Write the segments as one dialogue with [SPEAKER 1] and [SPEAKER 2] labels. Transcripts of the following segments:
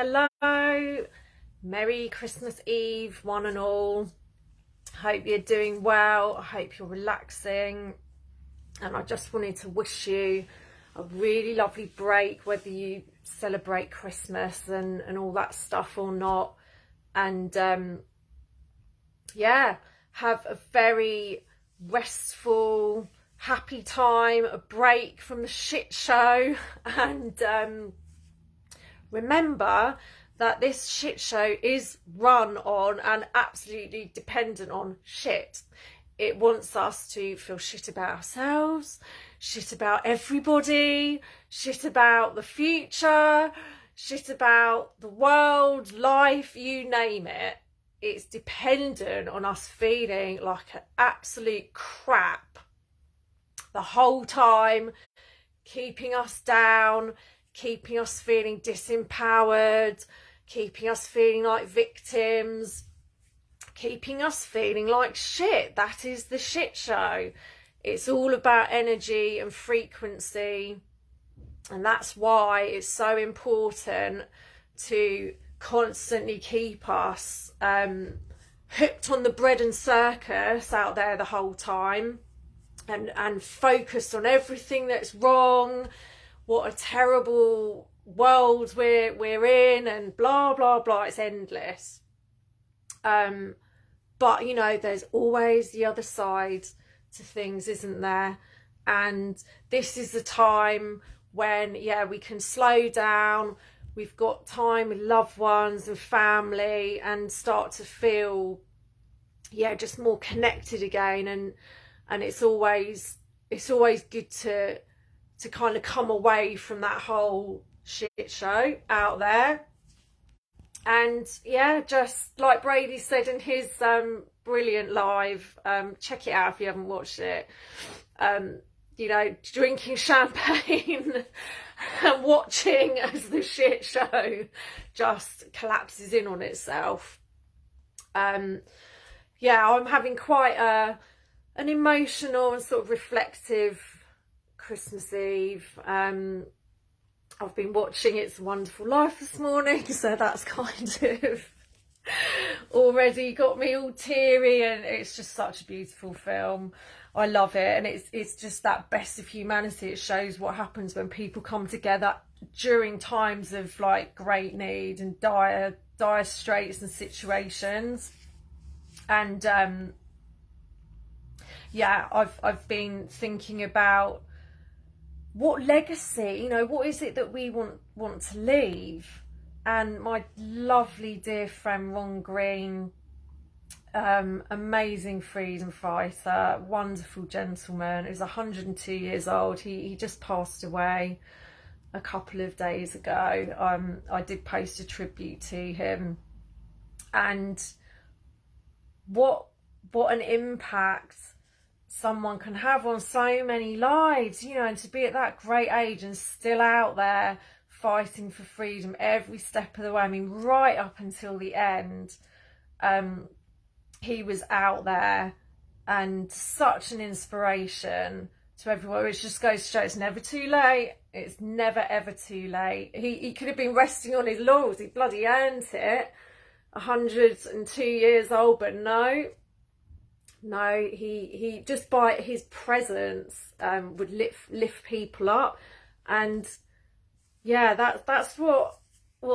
[SPEAKER 1] Hello, Merry Christmas Eve, one and all. Hope you're doing well. I hope you're relaxing. And I just wanted to wish you a really lovely break, whether you celebrate Christmas and all that stuff or not. And yeah, have a very restful, happy time, a break from the shit show. And remember that this shit show is run on and absolutely dependent on shit. It wants us to feel shit about ourselves, shit about everybody, shit about the future, shit about the world, life, you name it. It's dependent on us feeling like an absolute crap the whole time, keeping us down, keeping us feeling disempowered, keeping us feeling like victims, keeping us feeling like shit. That is the shit show. It's all about energy and frequency, and that's why it's so important to constantly keep us hooked on the bread and circus out there the whole time, and focused on everything that's wrong, what a terrible world we're in, and blah blah blah. It's endless. But you know, there's always the other side to things, isn't there? And this is the time when, yeah, we can slow down. We've got time with loved ones and family, and start to feel, yeah, just more connected again. And it's always good to kind of come away from that whole shit show out there. And yeah, just like Brady said in his brilliant live, check it out if you haven't watched it, you know, drinking champagne and watching as the shit show just collapses in on itself. Yeah, I'm having quite an emotional and sort of reflective Christmas Eve. I've been watching It's a Wonderful Life this morning, so that's kind of already got me all teary, and it's just such a beautiful film. I love it, and it's just that best of humanity. It shows what happens when people come together during times of like great need and dire straits and situations. And yeah, I've been thinking about what legacy, you know, what is it that we want to leave? And my lovely dear friend Ron Green, amazing freedom fighter, wonderful gentleman, who's 102 years old. He just passed away a couple of days ago. I did post a tribute to him, and what an impact someone can have on so many lives, you know, and to be at that great age and still out there fighting for freedom every step of the way. I mean, right up until the end, he was out there, and such an inspiration to everyone. It just goes to show it's never too late. It's never ever too late. He could have been resting on his laurels. He bloody earned it, 102 years old, but no, he just by his presence would lift people up. And yeah, that's what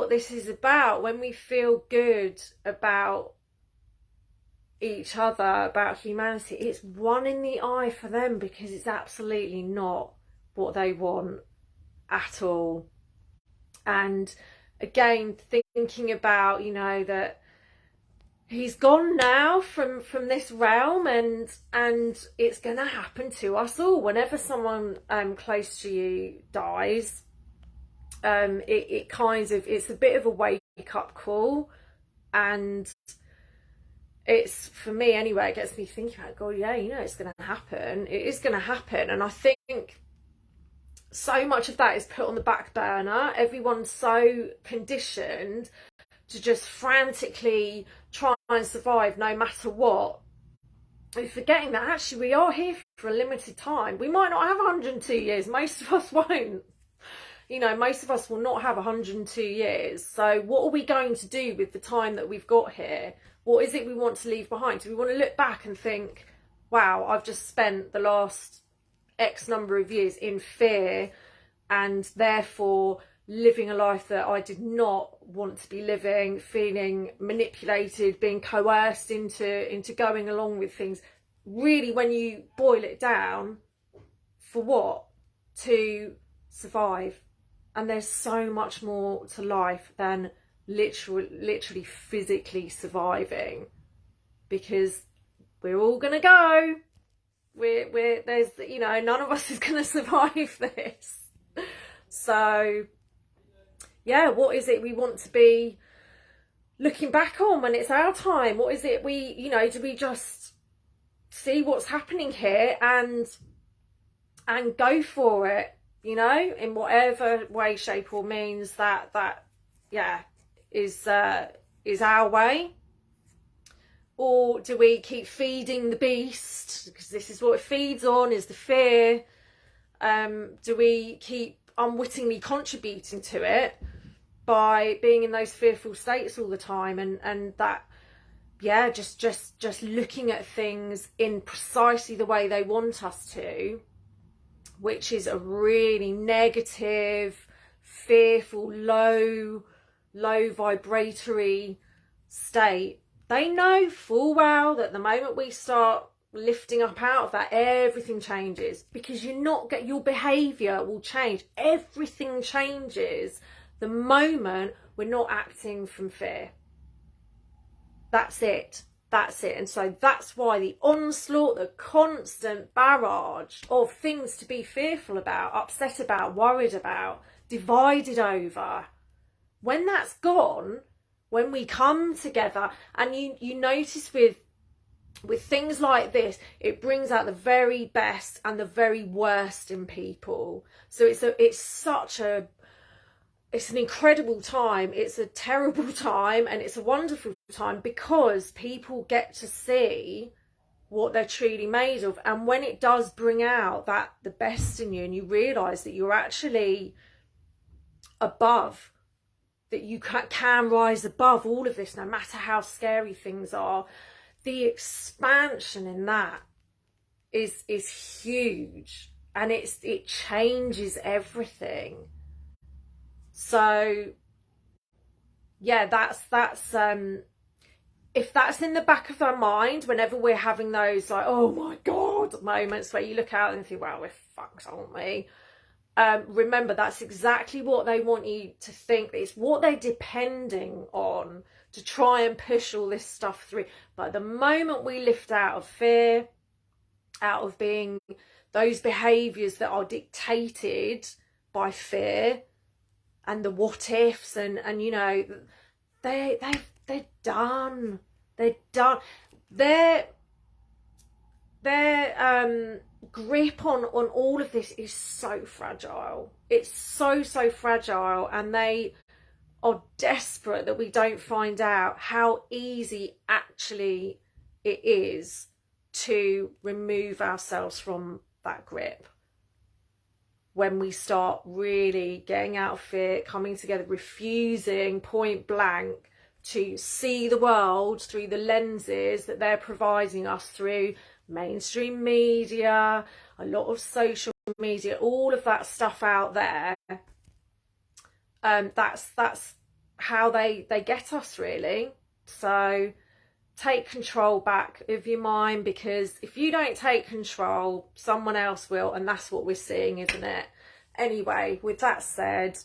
[SPEAKER 1] this is about. When we feel good about each other, about humanity, it's one in the eye for them, because it's absolutely not what they want at all. And again, thinking about, you know, that he's gone now from this realm, and it's going to happen to us all whenever someone close to you dies. It kind of, it's a bit of a wake up call, and it's, for me anyway, it gets me thinking about, God, yeah, you know, it's going to happen. It is going to happen. And I think so much of that is put on the back burner. Everyone's so conditioned to just frantically try and survive no matter what. We're forgetting that actually we are here for a limited time. We might not have 102 years. Most of us won't. you know, most of us will not have 102 years. So what are we going to do with the time that we've got here? What is it we want to leave behind? Do we want to look back and think, wow, I've just spent the last X number of years in fear, and therefore living a life that I did not want to be living, feeling manipulated, being coerced into going along with things? Really, when you boil it down, for what? To survive. And there's so much more to life than literally physically surviving, because we're all gonna go. There's, you know, none of us is gonna survive this. So yeah, what is it we want to be looking back on when it's our time? What is it we, you know, do we just see what's happening here and go for it, you know, in whatever way, shape or means that yeah is our way? Or do we keep feeding the beast, because this is what it feeds on, is the fear? Do we keep unwittingly contributing to it by being in those fearful states all the time, and that, yeah, just looking at things in precisely the way they want us to, which is a really negative, fearful, low vibratory state? They know full well that the moment we start lifting up out of that, everything changes, because your behavior will change. Everything changes the moment we're not acting from fear. That's it. And so that's why the onslaught, the constant barrage of things to be fearful about, upset about, worried about, divided over, when that's gone, when we come together, and you notice with things like this, it brings out the very best and the very worst in people. So it's an incredible time, it's a terrible time, and it's a wonderful time, because people get to see what they're truly made of. And when it does bring out the best in you, and you realise that you're actually above, that you can rise above all of this, no matter how scary things are, the expansion in that is huge, and it changes everything. So yeah, that's if that's in the back of our mind whenever we're having those like, oh my god moments where you look out and think, well, we're fucked, aren't we? Remember, that's exactly what they want you to think. It's what they're depending on to try and push all this stuff through. But the moment we lift out of fear, out of being those behaviours that are dictated by fear and the what ifs, and you know, they're done. They're done. Their grip on all of this is so fragile. It's so fragile, and they are desperate that we don't find out how easy actually it is to remove ourselves from that grip. When we start really getting out of fear, coming together, refusing point blank to see the world through the lenses that they're providing us through mainstream media, a lot of social media, all of that stuff out there. That's how they get us, really. So take control back of your mind, because if you don't take control, someone else will, and that's what we're seeing, isn't it? Anyway, with that said,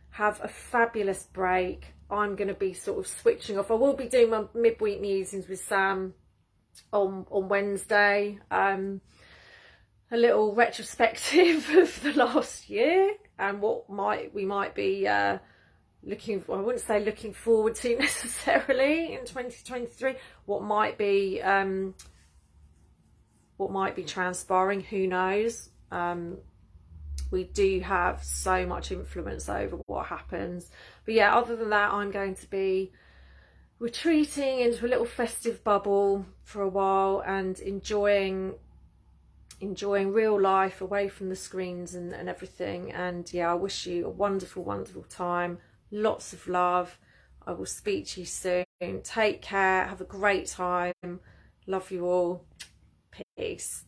[SPEAKER 1] have a fabulous break. I'm going to be sort of switching off. I will be doing my midweek musings with Sam on Wednesday. A little retrospective of the last year and what we might be I wouldn't say looking forward to necessarily in 2023. What might be transpiring, who knows? We do have so much influence over what happens. But yeah, other than that, I'm going to be retreating into a little festive bubble for a while and enjoying enjoying real life away from the screens and everything. And yeah, I wish you a wonderful, wonderful time. Lots of love. I will speak to you soon. Take care. Have a great time. Love you all. Peace.